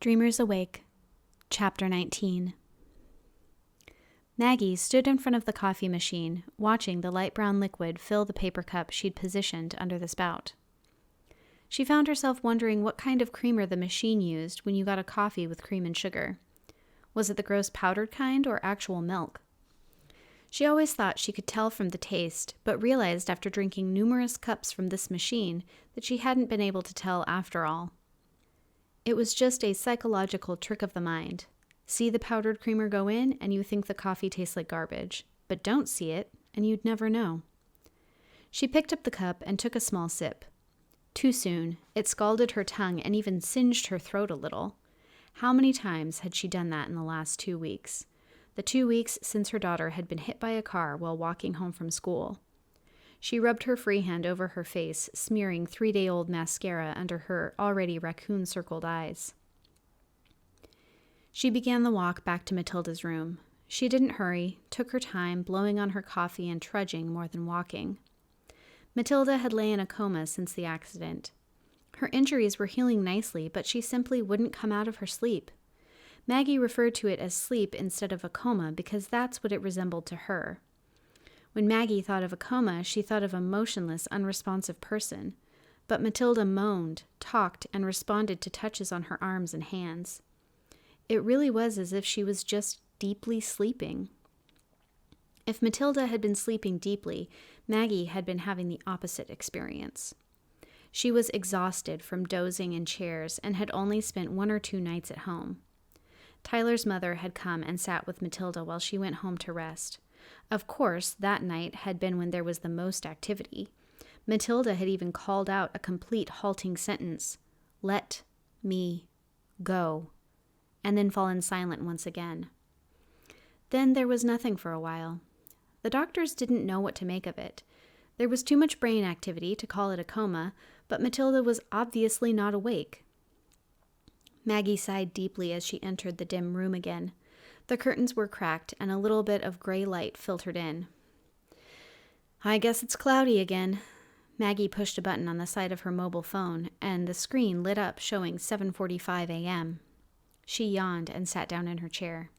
Dreamers Awake, Chapter 19. Maggie stood in front of the coffee machine, watching the light brown liquid fill the paper cup she'd positioned under the spout. She found herself wondering what kind of creamer the machine used when you got a coffee with cream and sugar. Was it the gross powdered kind or actual milk? She always thought she could tell from the taste, but realized after drinking numerous cups from this machine that she hadn't been able to tell after all. It was just a psychological trick of the mind. See the powdered creamer go in, and you think the coffee tastes like garbage. But don't see it, and you'd never know. She picked up the cup and took a small sip. Too soon, it scalded her tongue and even singed her throat a little. How many times had she done that in the last 2 weeks? The 2 weeks since her daughter had been hit by a car while walking home from school. She rubbed her free hand over her face, smearing 3-day-old mascara under her already raccoon-circled eyes. She began the walk back to Matilda's room. She didn't hurry, took her time, blowing on her coffee and trudging more than walking. Matilda had lay in a coma since the accident. Her injuries were healing nicely, but she simply wouldn't come out of her sleep. Maggie referred to it as sleep instead of a coma because that's what it resembled to her. When Maggie thought of a coma, she thought of a motionless, unresponsive person. But Matilda moaned, talked, and responded to touches on her arms and hands. It really was as if she was just deeply sleeping. If Matilda had been sleeping deeply, Maggie had been having the opposite experience. She was exhausted from dozing in chairs and had only spent 1 or 2 nights at home. Tyler's mother had come and sat with Matilda while she went home to rest. Of course, that night had been when there was the most activity. Matilda had even called out a complete halting sentence, "Let me go," and then fallen silent once again. Then there was nothing for a while. The doctors didn't know what to make of it. There was too much brain activity to call it a coma, but Matilda was obviously not awake. Maggie sighed deeply as she entered the dim room again. The curtains were cracked, and a little bit of gray light filtered in. "I guess it's cloudy again." Maggie pushed a button on the side of her mobile phone, and the screen lit up showing 7:45 a.m. She yawned and sat down in her chair.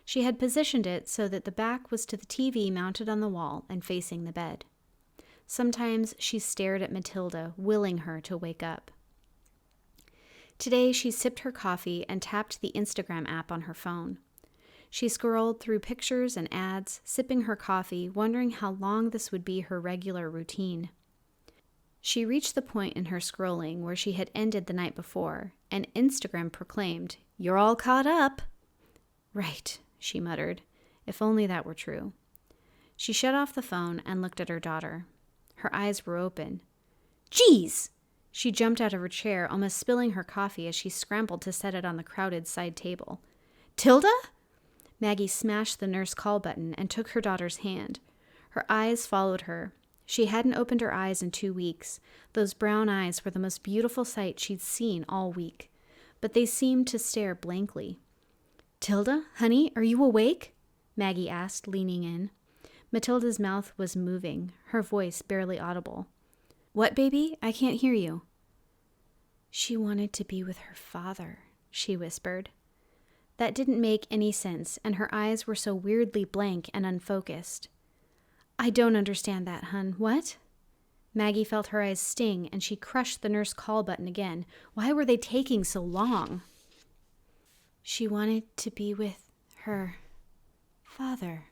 She had positioned it so that the back was to the TV mounted on the wall and facing the bed. Sometimes she stared at Matilda, willing her to wake up. Today she sipped her coffee and tapped the Instagram app on her phone. She scrolled through pictures and ads, sipping her coffee, wondering how long this would be her regular routine. She reached the point in her scrolling where she had ended the night before, and Instagram proclaimed, "You're all caught up." "Right," she muttered. If only that were true. She shut off the phone and looked at her daughter. Her eyes were open. "Geez!" She jumped out of her chair, almost spilling her coffee as she scrambled to set it on the crowded side table. "Tilda?" Maggie smashed the nurse call button and took her daughter's hand. Her eyes followed her. She hadn't opened her eyes in 2 weeks. Those brown eyes were the most beautiful sight she'd seen all week, but they seemed to stare blankly. "Tilda, honey, are you awake?" Maggie asked, leaning in. Matilda's mouth was moving, her voice barely audible. "What, baby? I can't hear you." "She wanted to be with her father," she whispered. That didn't make any sense, and her eyes were so weirdly blank and unfocused. "I don't understand that, hun. What?" Maggie felt her eyes sting, and she crushed the nurse call button again. Why were they taking so long? "She wanted to be with her father."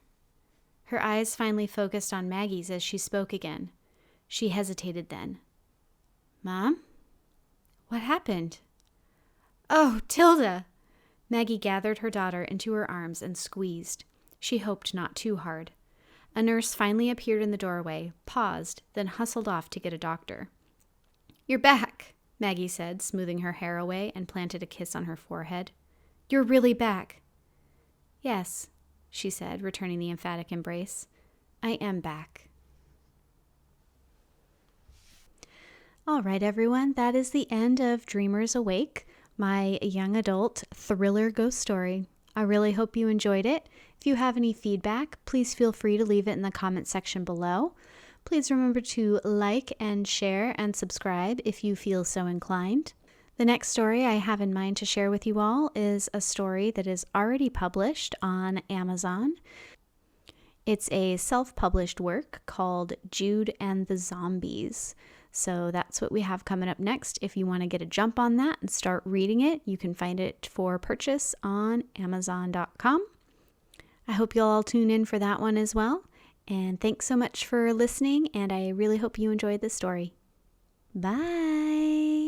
Her eyes finally focused on Maggie's as she spoke again. She hesitated then. "Mom? What happened?" "Oh, Tilda!" Maggie gathered her daughter into her arms and squeezed. She hoped not too hard. A nurse finally appeared in the doorway, paused, then hustled off to get a doctor. "You're back," Maggie said, smoothing her hair away and planted a kiss on her forehead. "You're really back." "Yes," she said, returning the emphatic embrace. "I am back." All right, everyone, that is the end of Dreamers Awake, my young adult thriller ghost story. I really hope you enjoyed it. If you have any feedback, please feel free to leave it in the comment section below. Please remember to like and share and subscribe if you feel so inclined. The next story I have in mind to share with you all is a story that is already published on Amazon. It's a self-published work called Jude and the Zombies. So that's what we have coming up next. If you want to get a jump on that and start reading it, you can find it for purchase on Amazon.com. I hope you'll all tune in for that one as well. And thanks so much for listening, and I really hope you enjoyed this story. Bye!